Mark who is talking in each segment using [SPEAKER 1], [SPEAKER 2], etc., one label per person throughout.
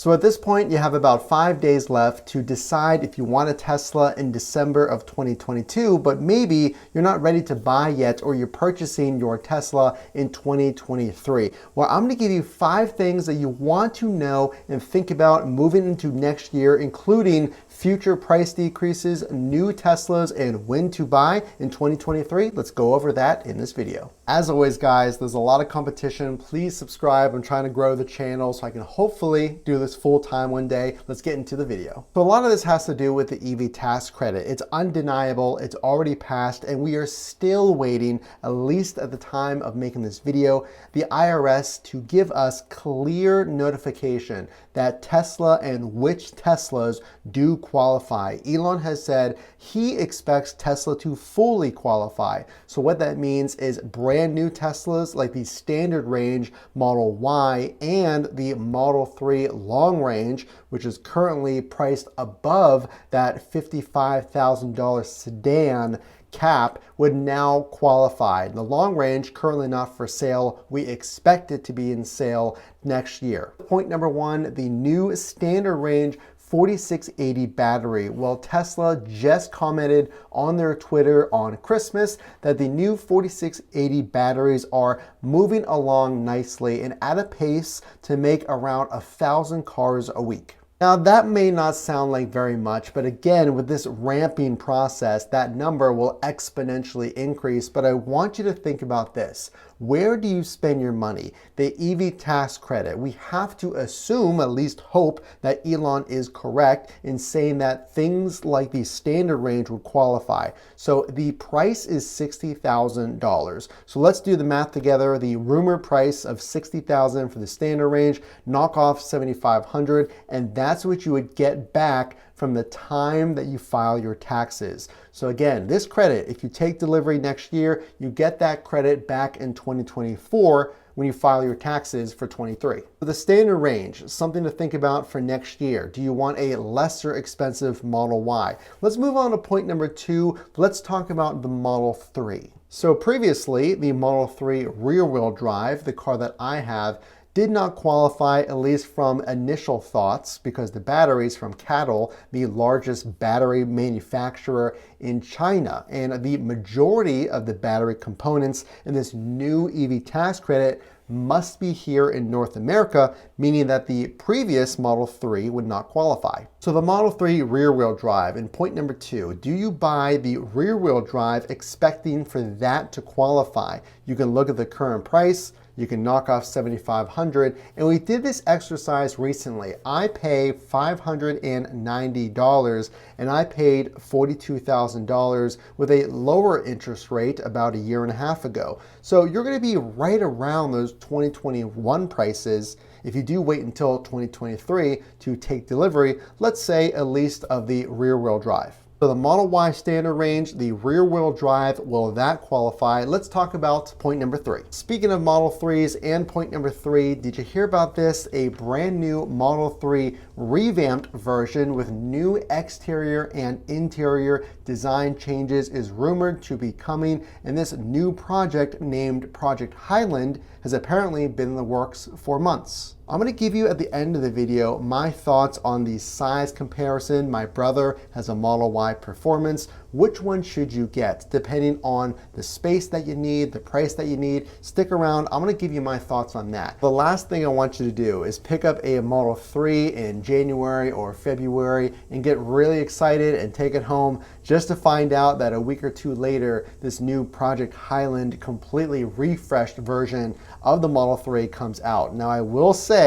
[SPEAKER 1] So at this point, you have about 5 days left to decide if you want a Tesla in December of 2022, but maybe you're not ready to buy yet, or you're purchasing your Tesla in 2023. Well, I'm gonna give you 5 things that you want to know and think about moving into next year, including future price decreases, new Teslas, and when to buy in 2023. Let's go over that in this video. As always, guys, there's a lot of competition. Please subscribe. I'm trying to grow the channel so I can hopefully do this full time one day. Let's get into the video. So a lot of this has to do with the EV tax credit. It's undeniable. It's already passed, and we are still waiting, at least at the time of making this video, the IRS to give us clear notification that Tesla and which Teslas do qualify. Elon has said he expects Tesla to fully qualify. So what that means is brand new Teslas like the standard range Model Y and the Model 3 long range, which is currently priced above that $55,000 sedan cap, would now qualify. The long range currently not for sale. We expect it to be in sale next year. Point number 1, the new standard range 4680 battery. Well, Tesla just commented on their Twitter on Christmas that the new 4680 batteries are moving along nicely and at a pace to make around 1,000 cars a week. Now, that may not sound like very much, but again, with this ramping process, that number will exponentially increase. But I want you to think about this. Where do you spend your money? The EV tax credit. We have to assume, at least hope, that Elon is correct in saying that things like the standard range would qualify. So the price is $60,000. So let's do the math together. The rumored price of $60,000 for the standard range, knock off $7,500, and that's what you would get back from the time that you file your taxes. So again, this credit, if you take delivery next year, you get that credit back in 2024 when you file your taxes for 23. The standard range, something to think about for next year. Do you want a lesser expensive Model Y? Let's move on to point number 2. Let's talk about the Model 3. So previously, the Model 3 rear-wheel drive, the car that I have, did not qualify, at least from initial thoughts, because the batteries from CATL, the largest battery manufacturer in China, and the majority of the battery components in this new EV tax credit must be here in North America, meaning that the previous Model 3 would not qualify. So the Model 3 rear-wheel drive, and point number 2, do you buy the rear-wheel drive expecting for that to qualify? You can look at the current price, you can knock off $7,500, and we did this exercise recently. I pay $590, and I paid $42,000 with a lower interest rate about a year and a half ago. So you're gonna be right around those 2021 prices if you do wait until 2023 to take delivery, let's say at least of the rear-wheel drive. So the Model Y standard range, the rear-wheel drive, will that qualify? Let's talk about point number 3. Speaking of Model 3s and point number 3, did you hear about this? A brand new Model 3 revamped version with new exterior and interior design changes is rumored to be coming, and this new project named Project Highland has apparently been in the works for months. I'm gonna give you at the end of the video my thoughts on the size comparison. My brother has a Model Y Performance. Which one should you get depending on the space that you need, the price that you need? Stick around, I'm gonna give you my thoughts on that. The last thing I want you to do is pick up a Model 3 in January or February and get really excited and take it home just to find out that a week or two later, this new Project Highland completely refreshed version of the Model 3 comes out. Now I will say,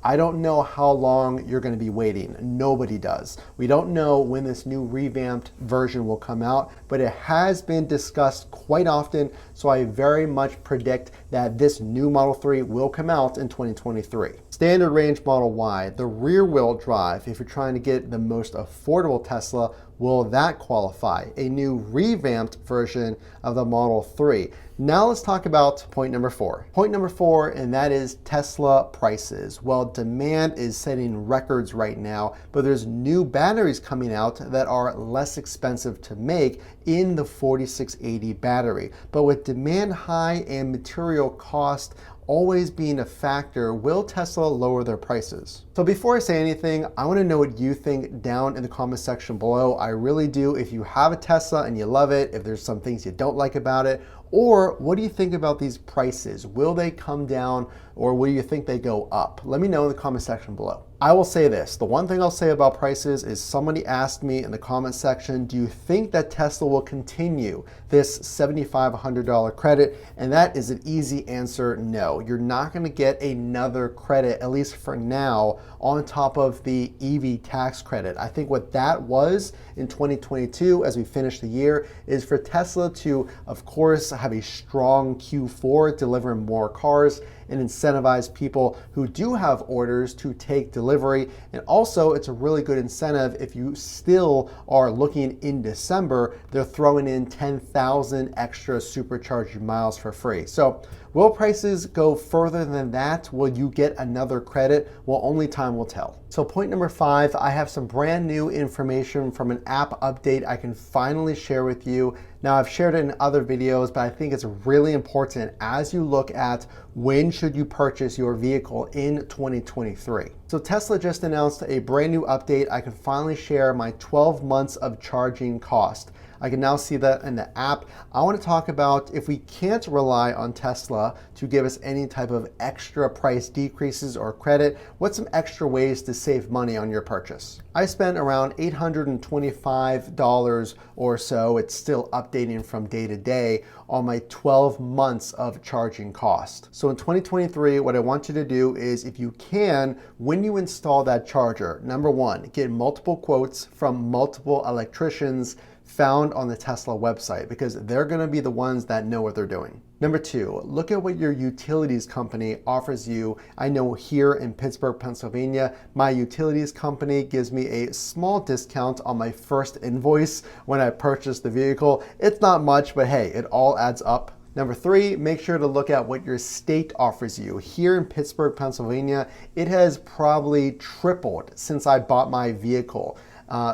[SPEAKER 1] I don't know how long you're gonna be waiting. Nobody does. We don't know when this new revamped version will come out, but it has been discussed quite often, so I very much predict that this new Model 3 will come out in 2023. Standard range Model Y, the rear-wheel drive, if you're trying to get the most affordable Tesla, will that qualify? A new revamped version of the Model 3. Now let's talk about point number 4. Point number 4, and that is Tesla prices. Well, demand is setting records right now, but there's new batteries coming out that are less expensive to make in the 4680 battery. But with demand high and material cost always being a factor, will Tesla lower their prices? So before I say anything, I want to know what you think down in the comment section below. I really do. If you have a Tesla and you love it, if there's some things you don't like about it, or what do you think about these prices? Will they come down, or will you think they go up? Let me know in the comment section below. I will say this, the one thing I'll say about prices is somebody asked me in the comment section, do you think that Tesla will continue this $7,500 credit? And that is an easy answer, no. You're not gonna get another credit, at least for now, on top of the EV tax credit. I think what that was in 2022, as we finish the year, is for Tesla to, of course, have a strong Q4, delivering more cars, and incentivize people who do have orders to take delivery. And also, it's a really good incentive if you still are looking in December, they're throwing in 10,000 extra supercharging miles for free. So will prices go further than that? Will you get another credit? Well, only time will tell. So point number 5, I have some brand new information from an app update I can finally share with you. Now, I've shared it in other videos, but I think it's really important as you look at when should you purchase your vehicle in 2023. So Tesla just announced a brand new update. I can finally share my 12 months of charging cost. I can now see that in the app. I want to talk about if we can't rely on Tesla to give us any type of extra price decreases or credit, what's some extra ways to save money on your purchase? I spent around $825 or so, it's still updating from day to day, on my 12 months of charging cost. So in 2023, what I want you to do is, if you can, when you install that charger, number 1, get multiple quotes from multiple electricians found on the Tesla website, because they're going to be the ones that know what they're doing. Number 2, look at what your utilities company offers you. I know here in Pittsburgh, Pennsylvania, my utilities company gives me a small discount on my first invoice when I purchase the vehicle. It's not much, but hey, it all adds up. Number 3, make sure to look at what your state offers you. Here in Pittsburgh, Pennsylvania, it has probably tripled since I bought my vehicle.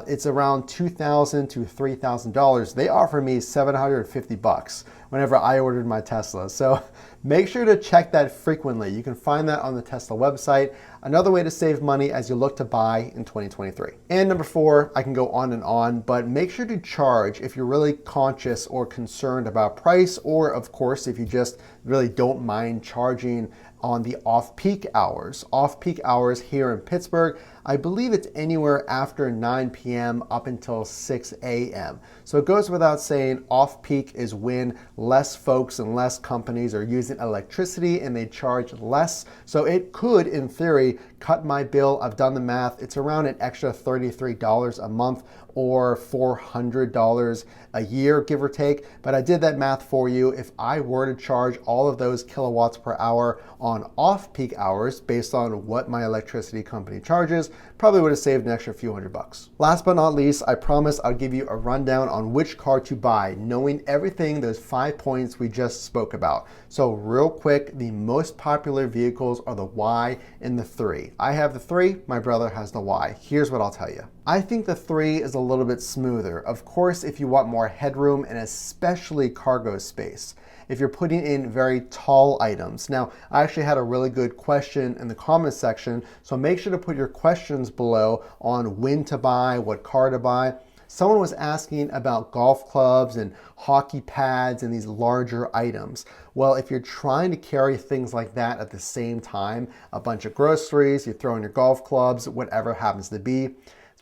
[SPEAKER 1] It's around $2,000 to $3,000. They offer me $750 whenever I ordered my Tesla. So make sure to check that frequently. You can find that on the Tesla website. Another way to save money as you look to buy in 2023. And number 4, I can go on, but make sure to charge if you're really conscious or concerned about price, or of course, if you just really don't mind charging on the off-peak hours. Off-peak hours here in Pittsburgh, I believe it's anywhere after 9 p.m. up until 6 a.m. So it goes without saying, off-peak is when less folks and less companies are using electricity and they charge less. So it could, in theory, cut my bill. I've done the math. It's around an extra $33 a month or $400 a year, give or take. But I did that math for you. If I were to charge all of those kilowatts per hour on off-peak hours based on what my electricity company charges, probably would have saved an extra few $100. Last but not least, I promise I'll give you a rundown on which car to buy, knowing everything, those 5 points we just spoke about. So real quick, the most popular vehicles are the Y and the 3. I have the 3, my brother has the Y. Here's what I'll tell you. I think the 3 is a little bit smoother. Of course, if you want more headroom and especially cargo space. If you're putting in very tall items. Now, I actually had a really good question in the comments section, so make sure to put your questions below on when to buy, what car to buy. Someone was asking about golf clubs and hockey pads and these larger items. Well, if you're trying to carry things like that at the same time, a bunch of groceries, you throw in your golf clubs, whatever happens to be,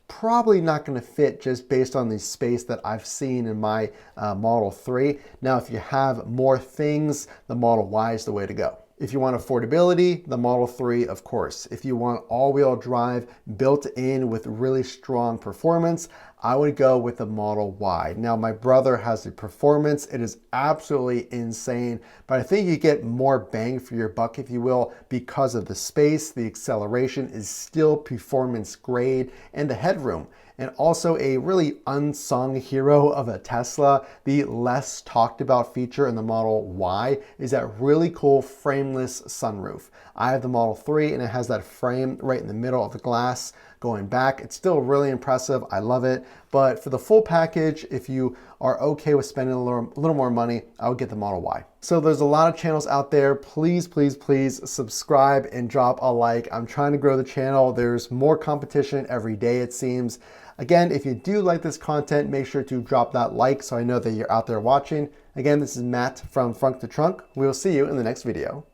[SPEAKER 1] probably not going to fit just based on the space that I've seen in my Model 3. Now, if you have more things, the Model Y is the way to go. If you want affordability, the Model 3, of course. If you want all-wheel drive built in with really strong performance, I would go with the Model Y. Now, my brother has the performance. It is absolutely insane, but I think you get more bang for your buck, if you will, because of the space. The acceleration is still performance grade, and the headroom. And also a really unsung hero of a Tesla, the less talked about feature in the Model Y is that really cool frameless sunroof. I have the Model 3 and it has that frame right in the middle of the glass going back. It's still really impressive. I love it. But for the full package, if you are okay with spending a little more money, I would get the Model Y. So there's a lot of channels out there. Please, please, please subscribe and drop a like. I'm trying to grow the channel. There's more competition every day, it seems. Again, if you do like this content, make sure to drop that like so I know that you're out there watching. Again, this is Matt from Frunk to Trunk. We'll see you in the next video.